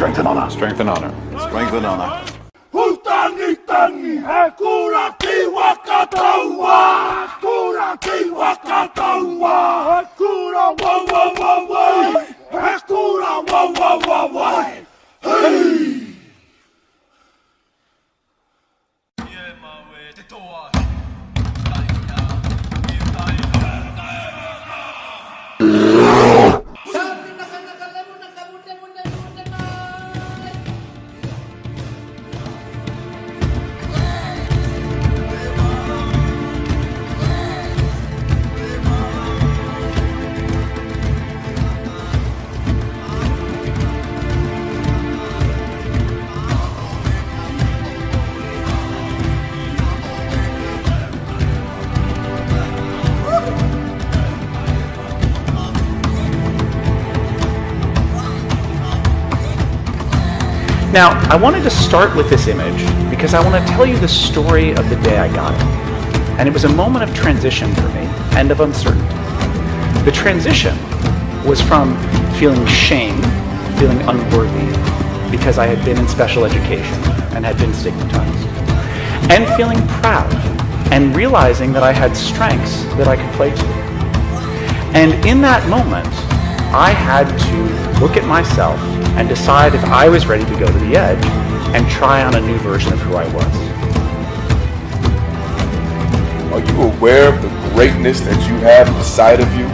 Strength and honor. Strength and honor. Strength and honor. Hutani tani he kura ki wakataua. Kura ki wakataua. He kura wa wa wa wa. He kura wa wa wa wa. Hey! Now, I wanted to start with this image because I want to tell you the story of the day I got it. And it was a moment of transition for me and of uncertainty. The transition was from feeling shame, feeling unworthy because I had been in special education and had been stigmatized, and feeling proud and realizing that I had strengths that I could play to. And in that moment, I had to look at myself and decide if I was ready to go to the edge and try on a new version of who I was. Are you aware of the greatness that you have inside of you?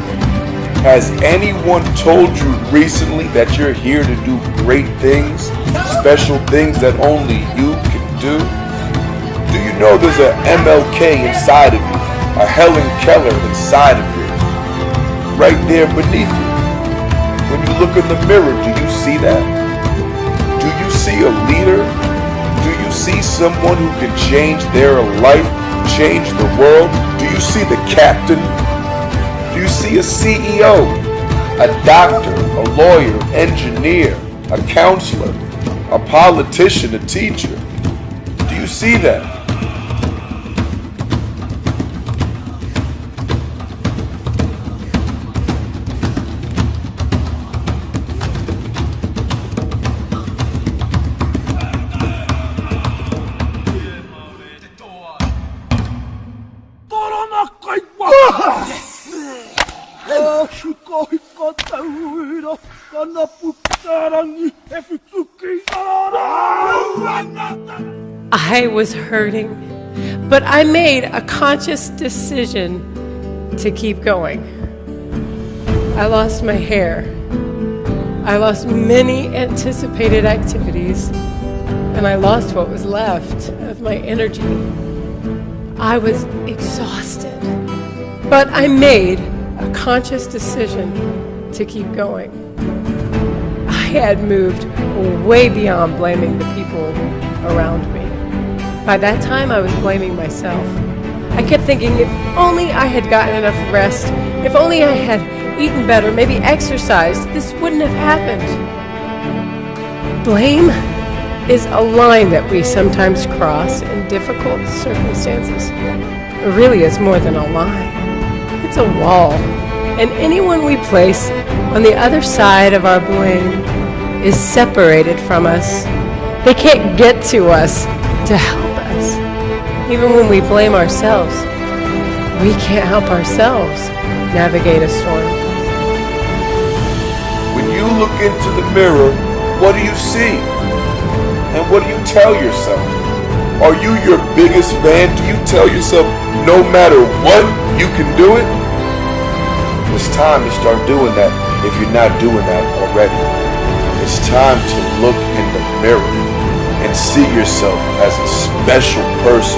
Has anyone told you recently that you're here to do great things, special things that only you can do? Do you know there's a MLK inside of you, a Helen Keller inside of you, right there beneath you? When you look in the mirror, do you see that? Do you see a leader? Do you see someone who can change their life, change the world? Do you see the captain? Do you see a CEO, a doctor, a lawyer, engineer, a counselor, a politician, a teacher? Do you see that? I was hurting, but I made a conscious decision to keep going. I lost my hair. I lost many anticipated activities, and I lost what was left of my energy. I was exhausted, but I made a conscious decision to keep going. I had moved way beyond blaming the people around me. By that time, I was blaming myself. I kept thinking, if only I had gotten enough rest, if only I had eaten better, maybe exercised, this wouldn't have happened. Blame is a line that we sometimes cross in difficult circumstances. It really is more than a line. It's a wall. And anyone we place on the other side of our blame is separated from us. They can't get to us to help us. Even when we blame ourselves, we can't help ourselves navigate a storm. When you look into the mirror, what do you see? And what do you tell yourself? Are you your biggest fan? Do you tell yourself, no matter what, you can do it? It's time to start doing that if you're not doing that already. It's time to look in the mirror and see yourself as a special person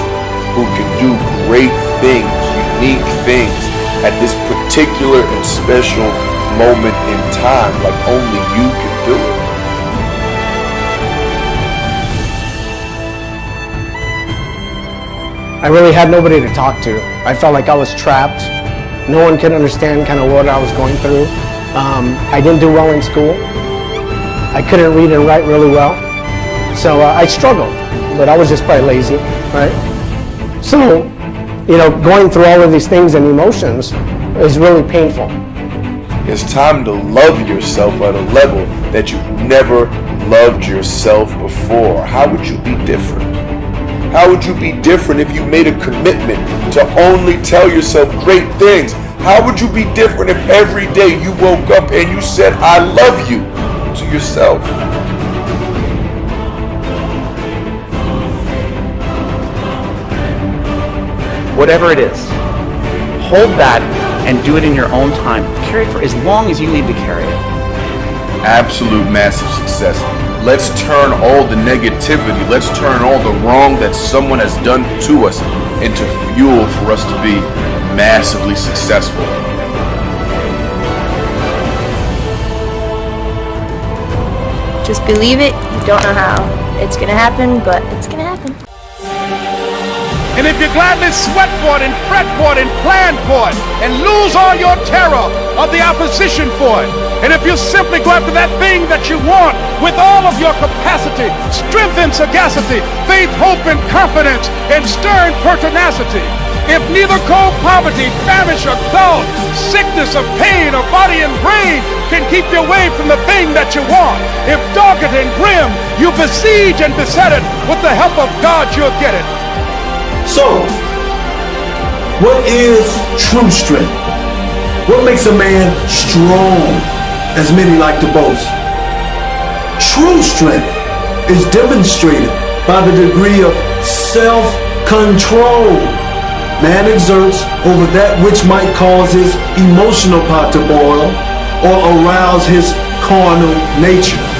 who can do great things, unique things at this particular and special moment in time, like only you can do it. I really had nobody to talk to. I felt like I was trapped. No one could understand kind of what I was going through. I didn't do well in school. I couldn't read and write really well. So I struggled, but I was just probably lazy, right? So, you know, going through all of these things and emotions is really painful. It's time to love yourself at a level that you've never loved yourself before. How would you be different? How would you be different if you made a commitment to only tell yourself great things? How would you be different if every day you woke up and you said, I love you to yourself? Whatever it is, hold that and do it in your own time. Carry it for as long as you need to carry it. Absolute massive success. Let's turn all the negativity, let's turn all the wrong that someone has done to us into fuel for us to be massively successful. Just believe it. You don't know how it's gonna happen, but it's gonna happen. And if you gladly sweat for it and fret for it and plan for it and lose all your terror of the opposition for it, and if you simply go after that thing that you want with all of your capacity, strength and sagacity, faith, hope and confidence, and stern pertinacity, if neither cold poverty, famish or thought, sickness or pain or body and brain can keep you away from the thing that you want, if dogged and grim you besiege and beset it, with the help of God you'll get it. So, what is true strength? What makes a man strong, as many like to boast? True strength is demonstrated by the degree of self-control man exerts over that which might cause his emotional pot to boil or arouse his carnal nature.